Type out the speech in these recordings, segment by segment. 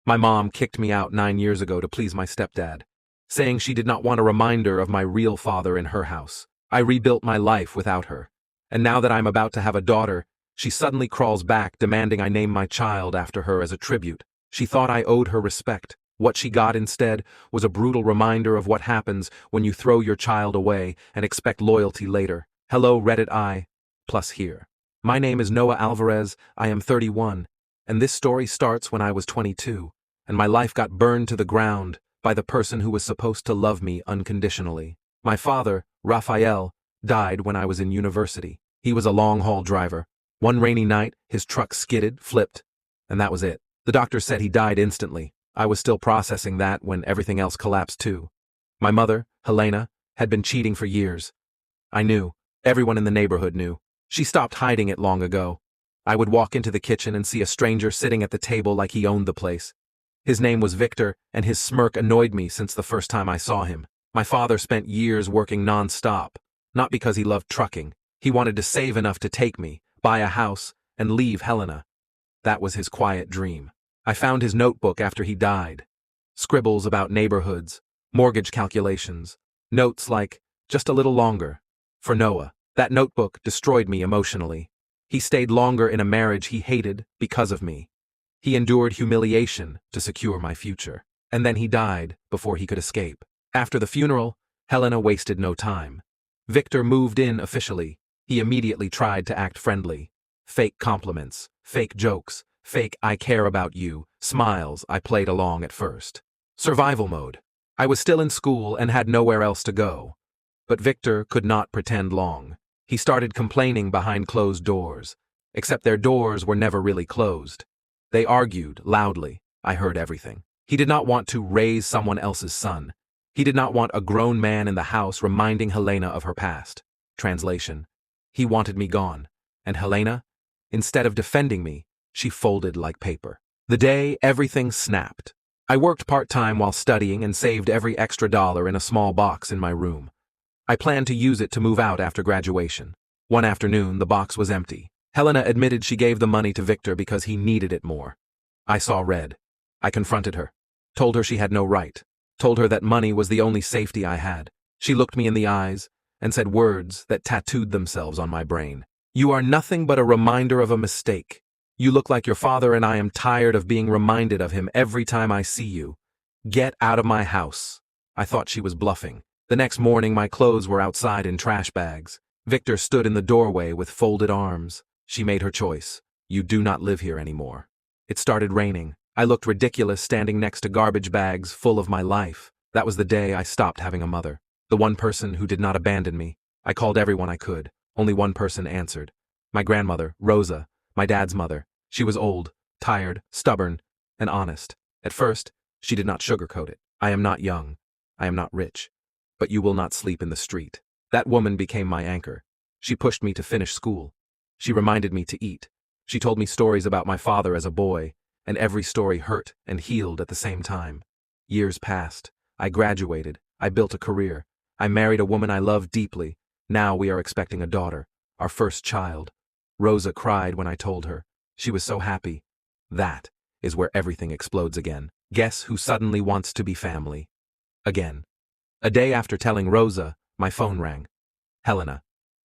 My mom kicked me out 9 years ago to please my stepdad, saying she did not want a reminder of my real father in her house. I rebuilt my life without her. And now that I'm about to have a daughter, she suddenly crawls back demanding I name my child after her as a tribute. She thought I owed her respect. What she got instead was a brutal reminder of what happens when you throw your child away and expect loyalty later. Hello Reddit I. Plus here. My name is Noah Alvarez, I am 31, and this story starts when I was 22, and my life got burned to the ground by the person who was supposed to love me unconditionally. My father, Raphael, died when I was in university. He was a long-haul driver. One rainy night, his truck skidded, flipped, and that was it. The doctor said he died instantly. I was still processing that when everything else collapsed too. My mother, Helena, had been cheating for years. I knew. Everyone in the neighborhood knew. She stopped hiding it long ago. I would walk into the kitchen and see a stranger sitting at the table like he owned the place. His name was Victor, and his smirk annoyed me since the first time I saw him. My father spent years working non-stop, not because he loved trucking. He wanted to save enough to take me, buy a house, and leave Helena. That was his quiet dream. I found his notebook after he died. Scribbles about neighborhoods, mortgage calculations, notes like, just a little longer. For Noah, that notebook destroyed me emotionally. He stayed longer in a marriage he hated because of me. He endured humiliation to secure my future. And then he died before he could escape. After the funeral, Helena wasted no time. Victor moved in officially. He immediately tried to act friendly. Fake compliments, fake jokes, fake I care about you, smiles. I played along at first. Survival mode. I was still in school and had nowhere else to go. But Victor could not pretend long. He started complaining behind closed doors, except their doors were never really closed. They argued loudly. I heard everything. He did not want to raise someone else's son. He did not want a grown man in the house reminding Helena of her past. Translation. He wanted me gone. And Helena, instead of defending me, she folded like paper. The day everything snapped. I worked part-time while studying and saved every extra dollar in a small box in my room. I planned to use it to move out after graduation. One afternoon, the box was empty. Helena admitted she gave the money to Victor because he needed it more. I saw red. I confronted her. Told her she had no right. Told her that money was the only safety I had. She looked me in the eyes and said words that tattooed themselves on my brain. You are nothing but a reminder of a mistake. You look like your father and I am tired of being reminded of him every time I see you. Get out of my house. I thought she was bluffing. The next morning my clothes were outside in trash bags. Victor stood in the doorway with folded arms. She made her choice. You do not live here anymore. It started raining. I looked ridiculous standing next to garbage bags full of my life. That was the day I stopped having a mother. The one person who did not abandon me. I called everyone I could. Only one person answered. My grandmother, Rosa, my dad's mother. She was old, tired, stubborn, and honest. At first, she did not sugarcoat it. I am not young. I am not rich. But you will not sleep in the street. That woman became my anchor. She pushed me to finish school. She reminded me to eat. She told me stories about my father as a boy, and every story hurt and healed at the same time. Years passed. I graduated. I built a career. I married a woman I loved deeply. Now we are expecting a daughter, our first child. Rosa cried when I told her. She was so happy. That is where everything explodes again. Guess who suddenly wants to be family? Again. A day after telling Rosa, my phone rang. Helena.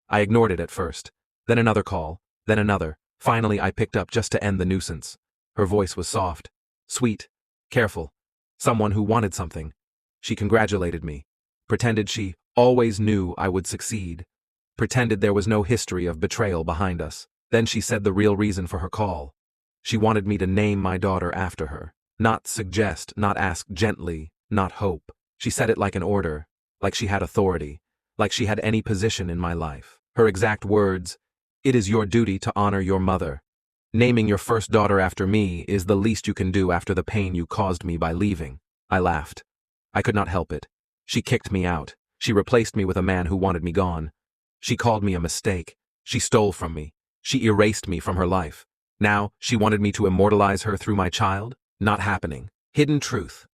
I ignored it at first. Then another call. Then another. Finally, I picked up just to end the nuisance. Her voice was soft, sweet, careful. Someone who wanted something. She congratulated me. Pretended she always knew I would succeed. Pretended there was no history of betrayal behind us. Then she said the real reason for her call. She wanted me to name my daughter after her. Not suggest, not ask gently, not hope. She said it like an order, like she had authority, like she had any position in my life. Her exact words, "It is your duty to honor your mother. Naming your first daughter after me is the least you can do after the pain you caused me by leaving." I laughed. I could not help it. She kicked me out. She replaced me with a man who wanted me gone. She called me a mistake. She stole from me. She erased me from her life. Now, she wanted me to immortalize her through my child? Not happening. Hidden truth.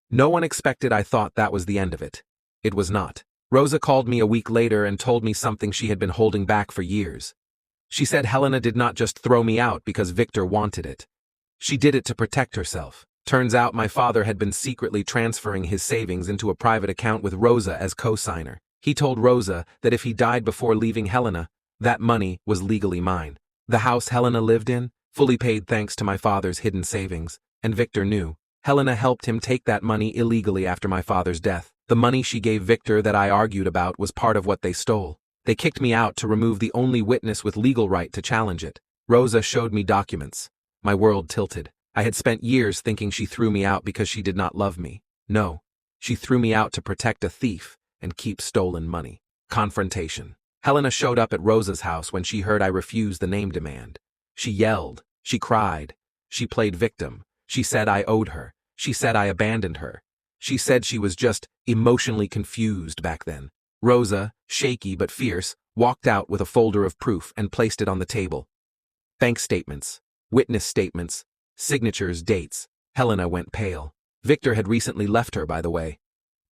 No one expected I thought that was the end of it. It was not. Rosa called me a week later and told me something she had been holding back for years. She said Helena did not just throw me out because Victor wanted it. She did it to protect herself. Turns out my father had been secretly transferring his savings into a private account with Rosa as co-signer. He told Rosa that if he died before leaving Helena, that money was legally mine. The house Helena lived in, fully paid thanks to my father's hidden savings, and Victor knew. Helena helped him take that money illegally after my father's death. The money she gave Victor that I argued about was part of what they stole. They kicked me out to remove the only witness with legal right to challenge it. Rosa showed me documents. My world tilted. I had spent years thinking she threw me out because she did not love me. No, she threw me out to protect a thief and keep stolen money. Confrontation. Helena showed up at Rosa's house when she heard I refused the name demand. She yelled. She cried. She played victim. She said I owed her. She said I abandoned her. She said she was just emotionally confused back then. Rosa, shaky but fierce, walked out with a folder of proof and placed it on the table. Bank statements, witness statements, signatures, dates. Helena went pale. Victor had recently left her, by the way.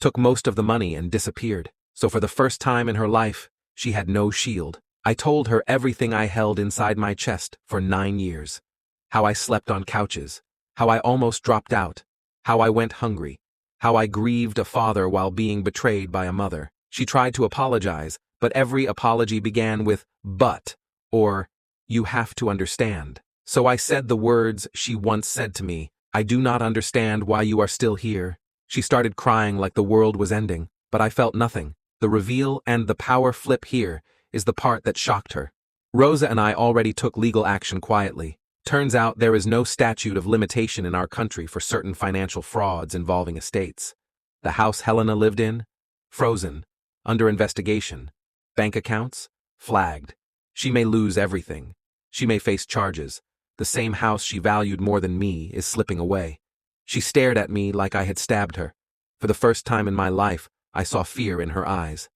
Took most of the money and disappeared. So for the first time in her life, she had no shield. I told her everything I held inside my chest for 9 years. How I slept on couches. How I almost dropped out. How I went hungry. How I grieved a father while being betrayed by a mother. She tried to apologize, but every apology began with "but" or "you have to understand." So I said the words she once said to me, "I do not understand why you are still here." She started crying like the world was ending, but I felt nothing. The reveal and the power flip here is the part that shocked her. Rosa and I already took legal action quietly. Turns out there is no statute of limitation in our country for certain financial frauds involving estates. The house Helena lived in? Frozen. Under investigation. Bank accounts? Flagged. She may lose everything. She may face charges. The same house she valued more than me is slipping away. She stared at me like I had stabbed her. For the first time in my life, I saw fear in her eyes.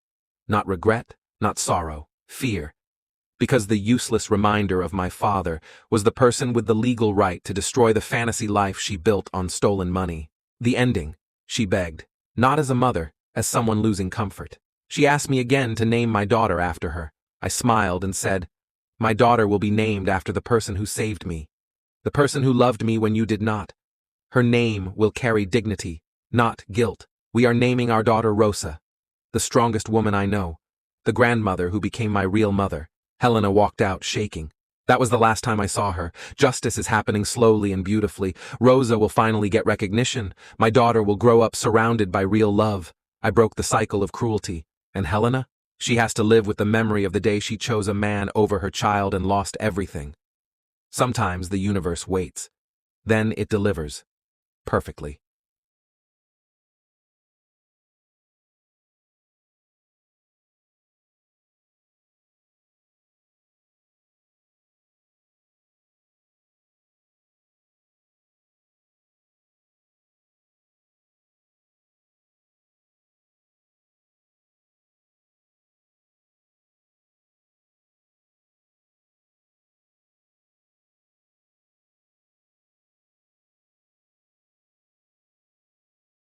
Not regret, not sorrow, fear. Because the useless reminder of my father was the person with the legal right to destroy the fantasy life she built on stolen money. The ending, she begged, not as a mother, as someone losing comfort. She asked me again to name my daughter after her. I smiled and said, "My daughter will be named after the person who saved me. The person who loved me when you did not. Her name will carry dignity, not guilt. We are naming our daughter Rosa, the strongest woman I know, the grandmother who became my real mother." Helena walked out, shaking. That was the last time I saw her. Justice is happening slowly and beautifully. Rosa will finally get recognition. My daughter will grow up surrounded by real love. I broke the cycle of cruelty. And Helena? She has to live with the memory of the day she chose a man over her child and lost everything. Sometimes the universe waits. Then it delivers. Perfectly.